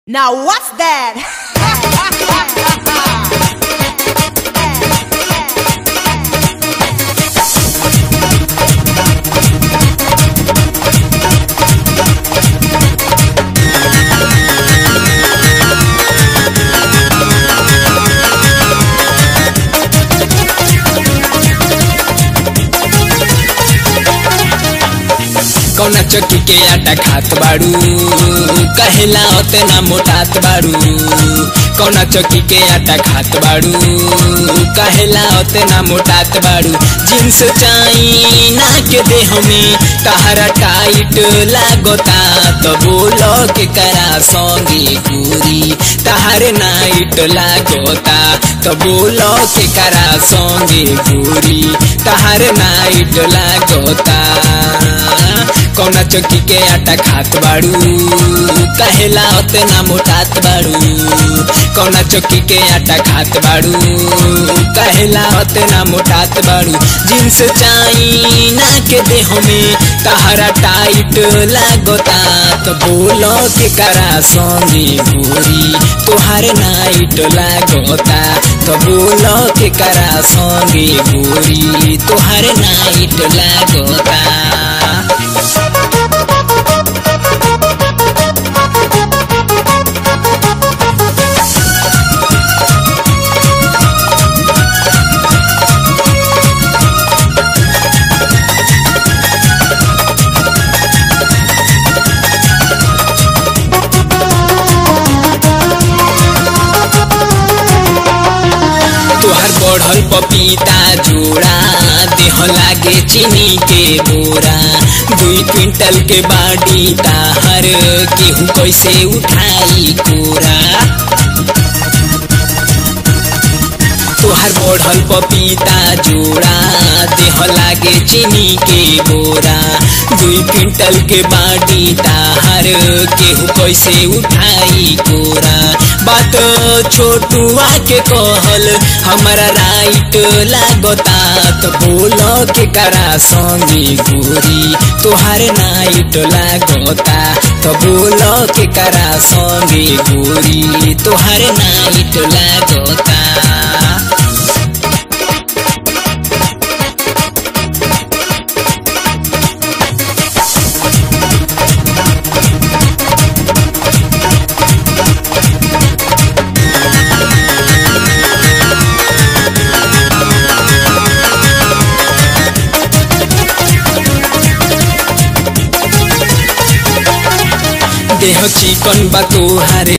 Now what's that? कौना चक्की के आटा खात बाड़ू कहेला ओतना मोटात बाड़ू। कौना चक्की के आटा खात बाड़ू कहेला ओतना मोटात बाड़ू। जींस चाइना के देह में तहरा टाइट लागोता तो बोलो के करा संगे पूरी तहरे नाइट लागोता तो बोलो के करा संगे पूरी तहरे नाइट लागोता। कौना चक्की के आटा खात बाड़ू कहेला ओतना मोटात बाड़ू। कौना चक्की के आटा खात बाड़ू कहेला ओतना मोटात बाड़ू। जींस चाइना के देह में तहरा टाइट लागोता तो बोलो के करा संगे गोरी तोहार नाइट लागोता तो बोलो के करा संगे गोरी तोहार नाइट लागोता। तोहर बढ़ल पपीता जोड़ा देह लागे चीनी के बोरा। 2 क्विंटल के बाड़ी ताहर केहू कैसे उठाई कोरा। तोहर बढ़ल पपीता जोड़ा देह लागे चीनी के बोरा। 2 क्विंटल के बाड़ी ताहर केहू कैसे उठाई कोरा। बात छोटुआ के कहल हमारा राइट लागोता तो बोलो के करा संगे गोरी तोहार नाइट लागोता तो बोलो के करा संगे गोरी तोहार नाइट लागोता। देह चिकन बा तोहारे